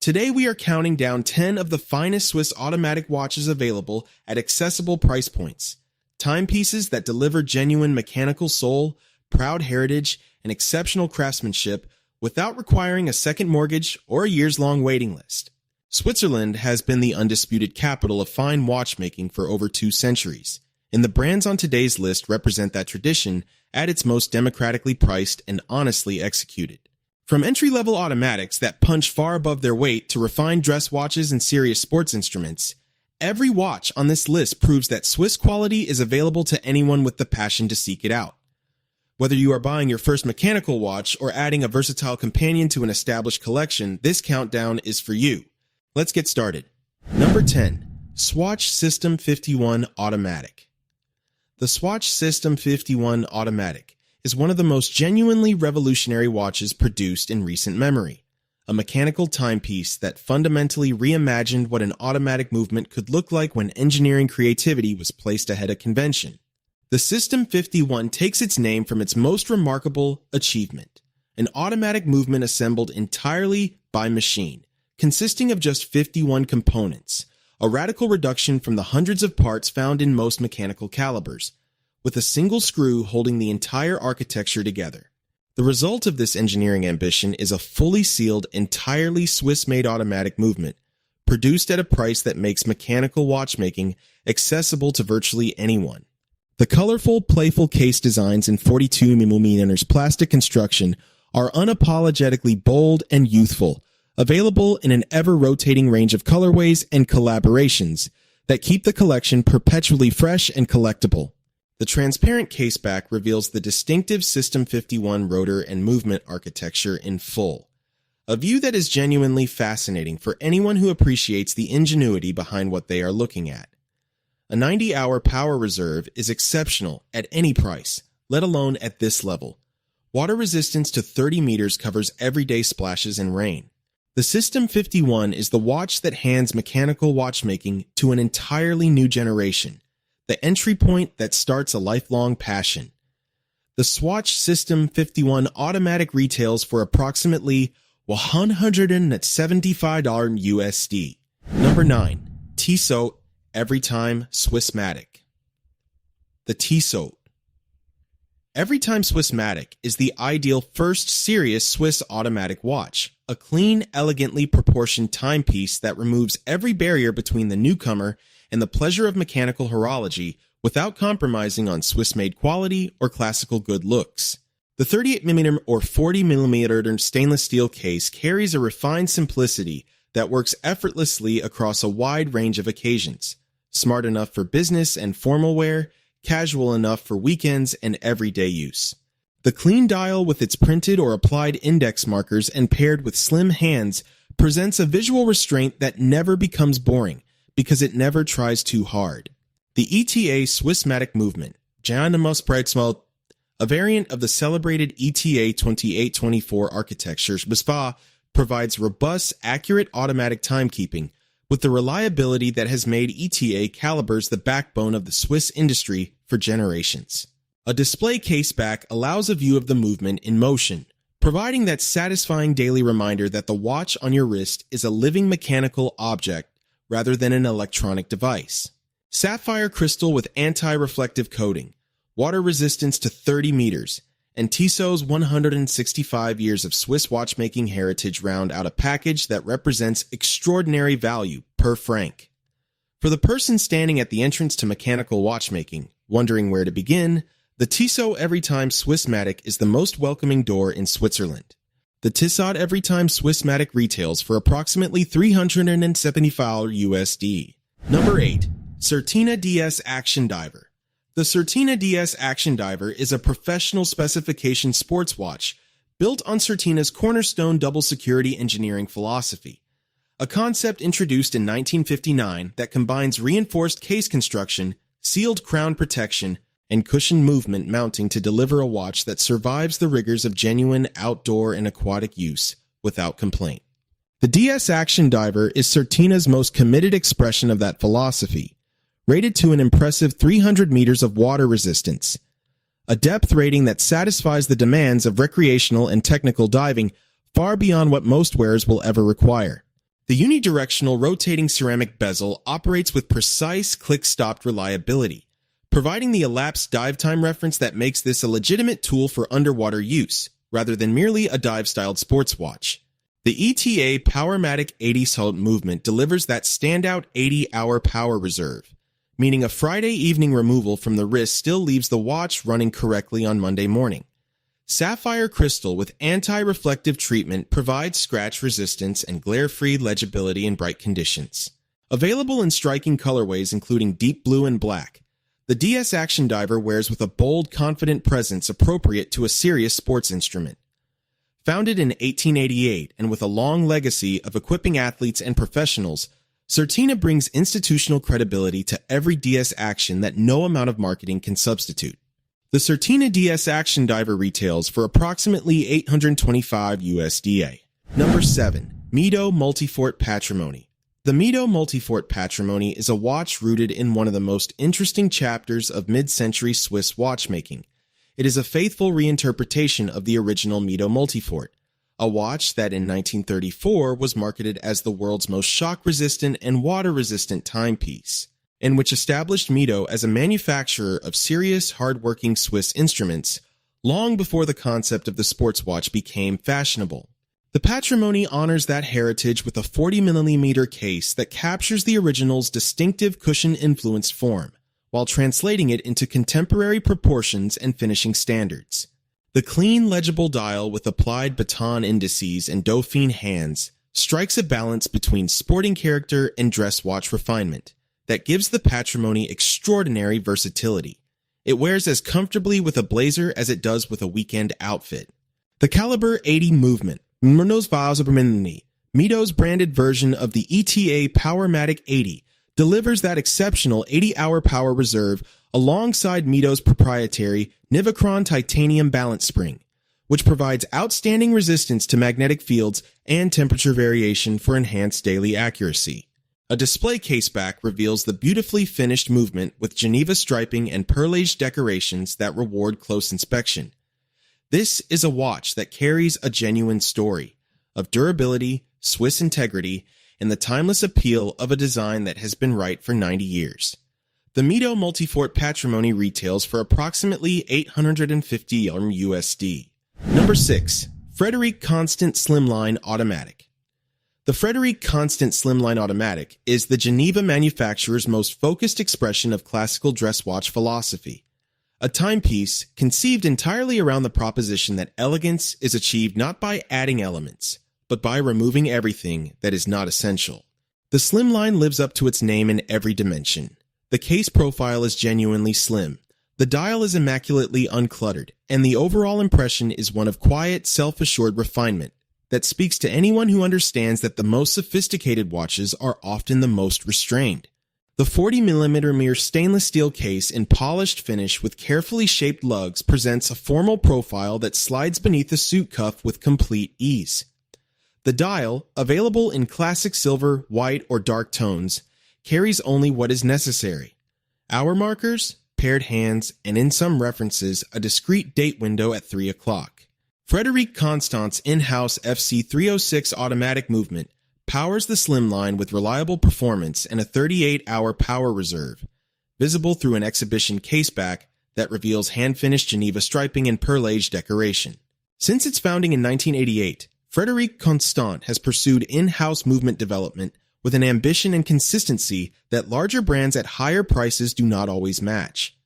Today we are counting down 10 of the finest Swiss automatic watches available at accessible price points. Timepieces that deliver genuine mechanical soul, proud heritage, and exceptional craftsmanship without requiring a second mortgage or a years-long waiting list. Switzerland has been the undisputed capital of fine watchmaking for over 2 centuries, and the brands on today's list represent that tradition at its most democratically priced and honestly executed. From entry-level automatics that punch far above their weight to refined dress watches and serious sports instruments, every watch on this list proves that Swiss quality is available to anyone with the passion to seek it out. Whether you are buying your first mechanical watch or adding a versatile companion to an established collection, this countdown is for you. Let's get started. Number 10. Swatch System 51 Automatic. The Swatch System 51 Automatic is one of the most genuinely revolutionary watches produced in recent memory, a mechanical timepiece that fundamentally reimagined what an automatic movement could look like when engineering creativity was placed ahead of convention. The System 51 takes its name from its most remarkable achievement, an automatic movement assembled entirely by machine, consisting of just 51 components, a radical reduction from the hundreds of parts found in most mechanical calibers, with a single screw holding the entire architecture together. The result of this engineering ambition is a fully sealed, entirely Swiss-made automatic movement, produced at a price that makes mechanical watchmaking accessible to virtually anyone. The colorful, playful case designs in 42mm plastic construction are unapologetically bold and youthful, available in an ever-rotating range of colorways and collaborations that keep the collection perpetually fresh and collectible. The transparent caseback reveals the distinctive System 51 rotor and movement architecture in full, a view that is genuinely fascinating for anyone who appreciates the ingenuity behind what they are looking at. A 90-hour power reserve is exceptional at any price, let alone at this level. Water resistance to 30 meters covers everyday splashes and rain. The System 51 is the watch that hands mechanical watchmaking to an entirely new generation, the entry point that starts a lifelong passion. The Swatch System 51 Automatic retails for approximately $175 USD. Number 9. Tissot Everytime Swissmatic. The Tissot Everytime Swissmatic is the ideal first serious Swiss automatic watch, a clean, elegantly proportioned timepiece that removes every barrier between the newcomer and the pleasure of mechanical horology without compromising on Swiss-made quality or classical good looks. The 38mm or 40mm stainless steel case carries a refined simplicity that works effortlessly across a wide range of occasions, smart enough for business and formal wear, casual enough for weekends and everyday use. The clean dial with its printed or applied index markers and paired with slim hands presents a visual restraint that never becomes boring because it never tries too hard. The ETA Swissmatic movement, a variant of the celebrated ETA 2824 architecture, provides robust, accurate automatic timekeeping with the reliability that has made ETA calibers the backbone of the Swiss industry for generations. A display caseback allows a view of the movement in motion, providing that satisfying daily reminder that the watch on your wrist is a living mechanical object rather than an electronic device. Sapphire crystal with anti-reflective coating, water resistance to 30 meters, and Tissot's 165 years of Swiss watchmaking heritage round out a package that represents extraordinary value per franc. For the person standing at the entrance to mechanical watchmaking, wondering where to begin, the Tissot Everytime Swissmatic is the most welcoming door in Switzerland. The Tissot Everytime Swissmatic retails for approximately $375 USD. Number 8. Certina DS Action Diver. The Certina DS Action Diver is a professional specification sports watch built on Certina's cornerstone double security engineering philosophy, a concept introduced in 1959 that combines reinforced case construction, sealed crown protection, and cushioned movement mounting to deliver a watch that survives the rigors of genuine outdoor and aquatic use without complaint. The DS Action Diver is Certina's most committed expression of that philosophy, rated to an impressive 300 meters of water resistance, a depth rating that satisfies the demands of recreational and technical diving far beyond what most wearers will ever require. The unidirectional rotating ceramic bezel operates with precise click-stopped reliability, providing the elapsed dive time reference that makes this a legitimate tool for underwater use, rather than merely a dive-styled sports watch. The ETA Powermatic 80 Salt movement delivers that standout 80-hour power reserve, meaning a Friday evening removal from the wrist still leaves the watch running correctly on Monday morning. Sapphire crystal with anti-reflective treatment provides scratch resistance and glare-free legibility in bright conditions. Available in striking colorways including deep blue and black, the DS Action Diver wears with a bold, confident presence appropriate to a serious sports instrument. Founded in 1888 and with a long legacy of equipping athletes and professionals, Certina brings institutional credibility to every DS Action that no amount of marketing can substitute. The Certina DS Action Diver retails for approximately $825 USD. Number 7. Mido Multifort Patrimony. The Mido Multifort Patrimony is a watch rooted in one of the most interesting chapters of mid-century Swiss watchmaking. It is a faithful reinterpretation of the original Mido Multifort, a watch that in 1934 was marketed as the world's most shock-resistant and water-resistant timepiece, and which established Mido as a manufacturer of serious, hard-working Swiss instruments long before the concept of the sports watch became fashionable. The Patrimony honors that heritage with a 40mm case that captures the original's distinctive cushion-influenced form, while translating it into contemporary proportions and finishing standards. The clean, legible dial with applied baton indices and Dauphine hands strikes a balance between sporting character and dress watch refinement that gives the Patrimony extraordinary versatility. It wears as comfortably with a blazer as it does with a weekend outfit. The Caliber 80 movement, Mido's branded version of the ETA Powermatic 80, delivers that exceptional 80-hour power reserve alongside Mido's proprietary Nivacron titanium balance spring, which provides outstanding resistance to magnetic fields and temperature variation for enhanced daily accuracy. A display case back reveals the beautifully finished movement with Geneva striping and perlage decorations that reward close inspection. This is a watch that carries a genuine story of durability, Swiss integrity, and the timeless appeal of a design that has been right for 90 years. The Mido Multifort Patrimony retails for approximately $850 USD. Number 6. Frederique Constant Slimline Automatic. The Frederique Constant Slimline Automatic is the Geneva manufacturer's most focused expression of classical dress watch philosophy. A timepiece conceived entirely around the proposition that elegance is achieved not by adding elements, but by removing everything that is not essential. The Slimline lives up to its name in every dimension. The case profile is genuinely slim, the dial is immaculately uncluttered, and the overall impression is one of quiet, self-assured refinement that speaks to anyone who understands that the most sophisticated watches are often the most restrained. The 40mm mirror stainless steel case in polished finish with carefully shaped lugs presents a formal profile that slides beneath the suit cuff with complete ease. The dial, available in classic silver, white, or dark tones, carries only what is necessary: hour markers, paired hands, and in some references, a discrete date window at 3 o'clock. Frederique Constant's in-house FC306 automatic movement powers the Slimline with reliable performance and a 38-hour power reserve, visible through an exhibition caseback that reveals hand-finished Geneva striping and perlage decoration. Since its founding in 1988, Frederique Constant has pursued in-house movement development with an ambition and consistency that larger brands at higher prices do not always match.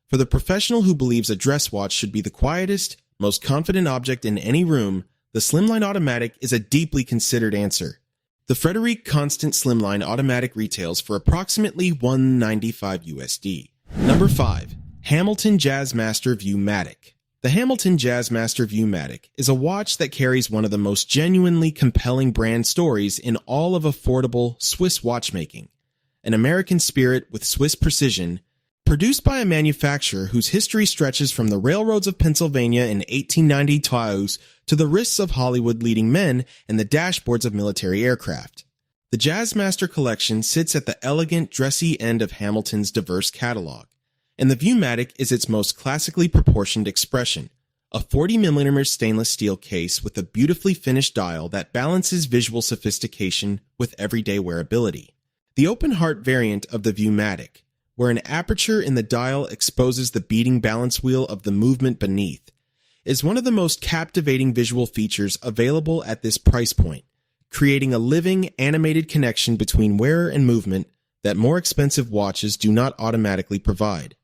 For the professional who believes a dress watch should be the quietest, most confident object in any room, the Slimline Automatic is a deeply considered answer. The Frederique Constant Slimline Automatic retails for approximately $195 USD. Number 5. Hamilton Jazzmaster Viewmatic. The Hamilton Jazzmaster Viewmatic is a watch that carries one of the most genuinely compelling brand stories in all of affordable Swiss watchmaking. An American spirit with Swiss precision, produced by a manufacturer whose history stretches from the railroads of Pennsylvania in 1892 to the wrists of Hollywood leading men and the dashboards of military aircraft. The Jazzmaster collection sits at the elegant, dressy end of Hamilton's diverse catalog, and the Viewmatic is its most classically proportioned expression, a 40mm stainless steel case with a beautifully finished dial that balances visual sophistication with everyday wearability. The open heart variant of the Viewmatic, where an aperture in the dial exposes the beating balance wheel of the movement beneath, is one of the most captivating visual features available at this price point, creating a living, animated connection between wearer and movement that more expensive watches do not automatically provide.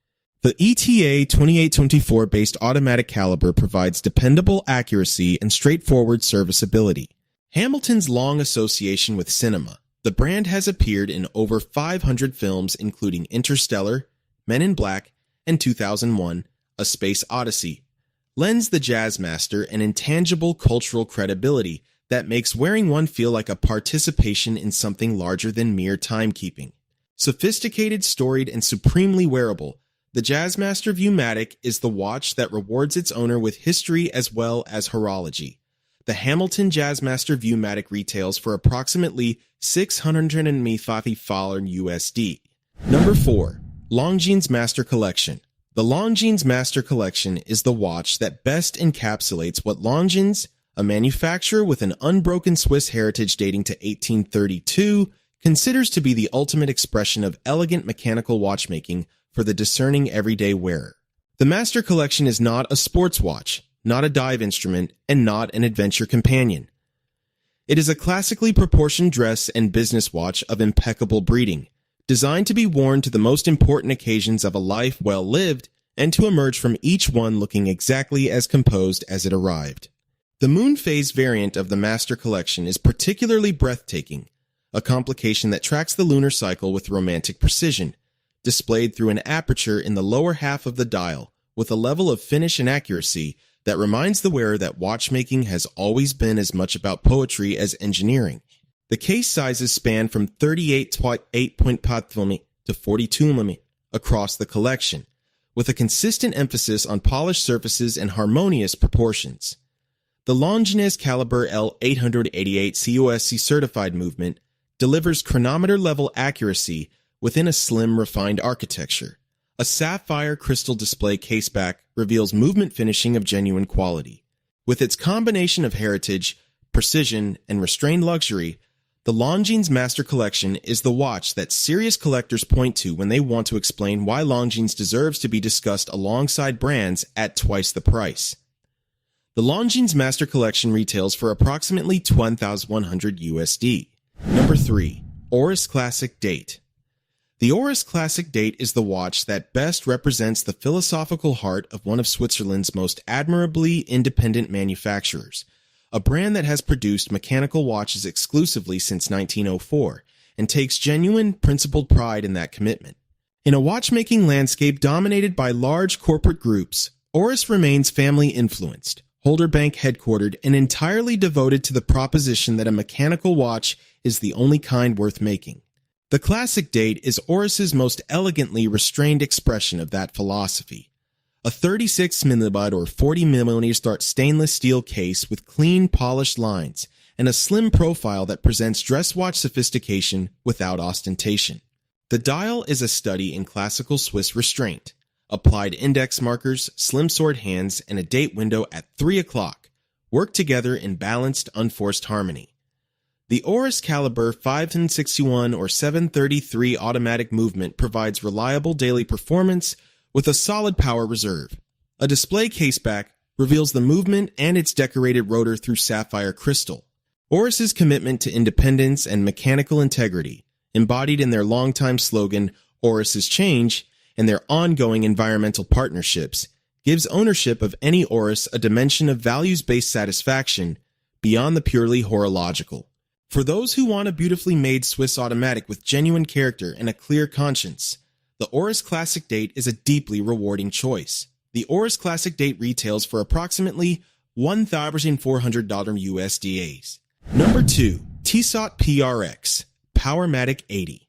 The ETA 2824-based automatic caliber provides dependable accuracy and straightforward serviceability. Hamilton's long association with cinema, the brand has appeared in over 500 films including Interstellar, Men in Black, and 2001, A Space Odyssey, lends the Jazzmaster an intangible cultural credibility that makes wearing one feel like a participation in something larger than mere timekeeping. Sophisticated, storied, and supremely wearable, the Jazzmaster Viewmatic is the watch that rewards its owner with history as well as horology. The Hamilton Jazzmaster Viewmatic retails for approximately $650 USD. Number 4. Longines Master Collection. The Longines Master Collection is the watch that best encapsulates what Longines, a manufacturer with an unbroken Swiss heritage dating to 1832, considers to be the ultimate expression of elegant mechanical watchmaking for the discerning everyday wearer. The Master Collection is not a sports watch, not a dive instrument, and not an adventure companion. It is a classically proportioned dress and business watch of impeccable breeding, designed to be worn to the most important occasions of a life well lived and to emerge from each one looking exactly as composed as it arrived. The moon phase variant of the Master Collection is particularly breathtaking, a complication that tracks the lunar cycle with romantic precision, displayed through an aperture in the lower half of the dial with a level of finish and accuracy that reminds the wearer that watchmaking has always been as much about poetry as engineering. The case sizes span from 38.8 to 42 mm across the collection, with a consistent emphasis on polished surfaces and harmonious proportions. The Longines Caliber L888 COSC certified movement delivers chronometer-level accuracy within a slim, refined architecture. A sapphire crystal display caseback reveals movement finishing of genuine quality. With its combination of heritage, precision, and restrained luxury, the Longines Master Collection is the watch that serious collectors point to when they want to explain why Longines deserves to be discussed alongside brands at twice the price. The Longines Master Collection retails for approximately $1,100 USD. Number 3. Oris Classic Date. The Oris Classic Date is the watch that best represents the philosophical heart of one of Switzerland's most admirably independent manufacturers, a brand that has produced mechanical watches exclusively since 1904 and takes genuine, principled pride in that commitment. In a watchmaking landscape dominated by large corporate groups, Oris remains family-influenced, Holderbank headquartered, and entirely devoted to the proposition that a mechanical watch is the only kind worth making. The Classic Date is Oris's most elegantly restrained expression of that philosophy. A 36mm or 40mm stainless steel case with clean, polished lines, and a slim profile that presents dress watch sophistication without ostentation. The dial is a study in classical Swiss restraint. Applied index markers, slim sword hands, and a date window at 3 o'clock work together in balanced, unforced harmony. The Oris Caliber 561 or 733 automatic movement provides reliable daily performance with a solid power reserve. A display caseback reveals the movement and its decorated rotor through sapphire crystal. Oris's commitment to independence and mechanical integrity, embodied in their longtime slogan, Oris is Change, and their ongoing environmental partnerships, gives ownership of any Oris a dimension of values-based satisfaction beyond the purely horological. For those who want a beautifully made Swiss automatic with genuine character and a clear conscience, the Oris Classic Date is a deeply rewarding choice. The Oris Classic Date retails for approximately $1,400 USD. Number 2. Tissot PRX Powermatic 80.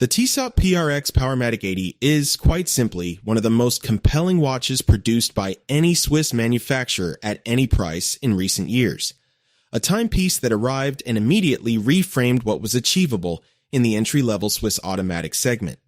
The Tissot PRX Powermatic 80 is, quite simply, one of the most compelling watches produced by any Swiss manufacturer at any price in recent years. A timepiece that arrived and immediately reframed what was achievable in the entry-level Swiss automatic segment.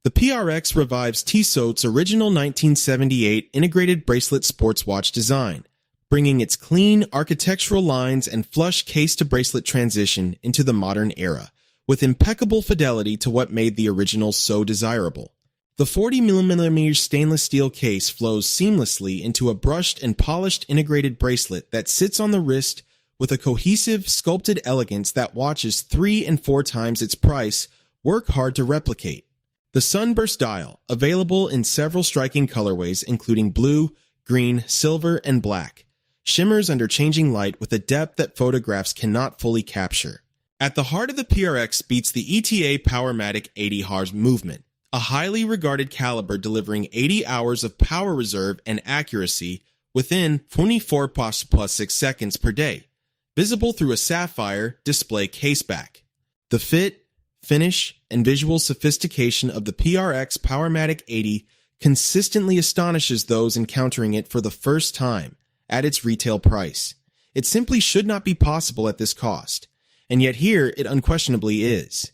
The PRX revives Tissot's original 1978 integrated bracelet sports watch design, bringing its clean architectural lines and flush case-to-bracelet transition into the modern era, with impeccable fidelity to what made the original so desirable. The 40mm stainless steel case flows seamlessly into a brushed and polished integrated bracelet that sits on the wrist with a cohesive, sculpted elegance that watches 3 and 4 times its price work hard to replicate. The Sunburst dial, available in several striking colorways including blue, green, silver, and black, shimmers under changing light with a depth that photographs cannot fully capture. At the heart of the PRX beats the ETA Powermatic 80 Hz movement, a highly regarded caliber delivering 80 hours of power reserve and accuracy within 24 plus 6 seconds per day, visible through a sapphire display caseback. The fit, finish, and visual sophistication of the PRX Powermatic 80 consistently astonishes those encountering it for the first time at its retail price. It simply should not be possible at this cost, and yet here it unquestionably is.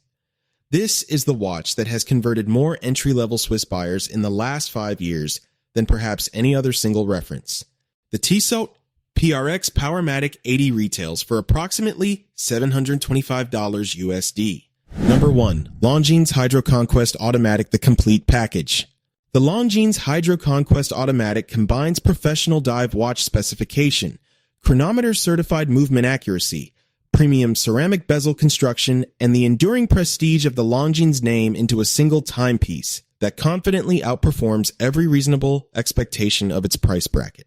This is the watch that has converted more entry-level Swiss buyers in the last 5 years than perhaps any other single reference. The Tissot PRX Powermatic 80 retails for approximately $725 USD. Number 1. Longines HydroConquest Automatic, the complete package. The Longines HydroConquest Automatic combines professional dive watch specification, chronometer-certified movement accuracy, premium ceramic bezel construction, and the enduring prestige of the Longines name into a single timepiece that confidently outperforms every reasonable expectation of its price bracket.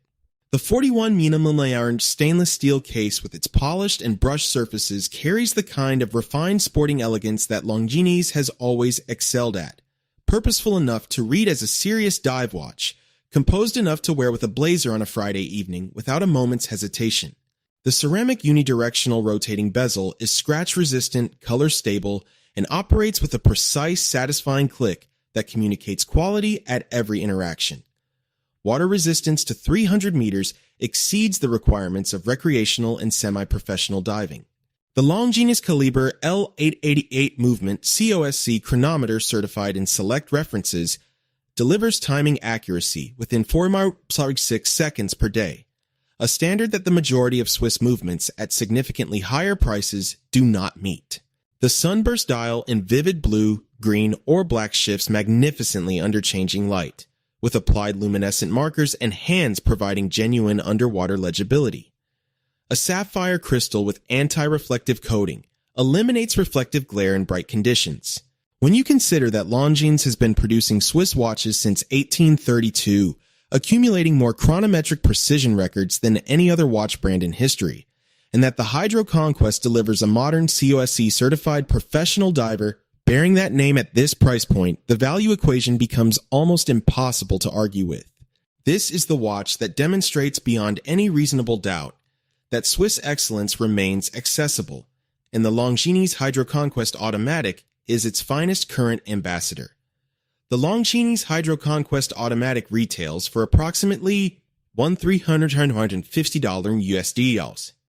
The 41mm stainless steel case with its polished and brushed surfaces carries the kind of refined sporting elegance that Longines has always excelled at. Purposeful enough to read as a serious dive watch, composed enough to wear with a blazer on a Friday evening without a moment's hesitation. The ceramic unidirectional rotating bezel is scratch-resistant, color-stable, and operates with a precise, satisfying click that communicates quality at every interaction. Water resistance to 300 meters exceeds the requirements of recreational and semi-professional diving. The Longines Caliber L888 Movement COSC chronometer, certified in select references, delivers timing accuracy within 4.6 seconds per day, a standard that the majority of Swiss movements at significantly higher prices do not meet. The Sunburst dial in vivid blue, green, or black shifts magnificently under changing light, with applied luminescent markers and hands providing genuine underwater legibility. A sapphire crystal with anti-reflective coating eliminates reflective glare in bright conditions. When you consider that Longines has been producing Swiss watches since 1832, accumulating more chronometric precision records than any other watch brand in history, and that the HydroConquest delivers a modern COSC certified professional diver bearing that name at this price point, the value equation becomes almost impossible to argue with. This is the watch that demonstrates beyond any reasonable doubt that Swiss excellence remains accessible, and the Longines HydroConquest Automatic is its finest current ambassador. The Longines HydroConquest Automatic retails for approximately $1,350 USD.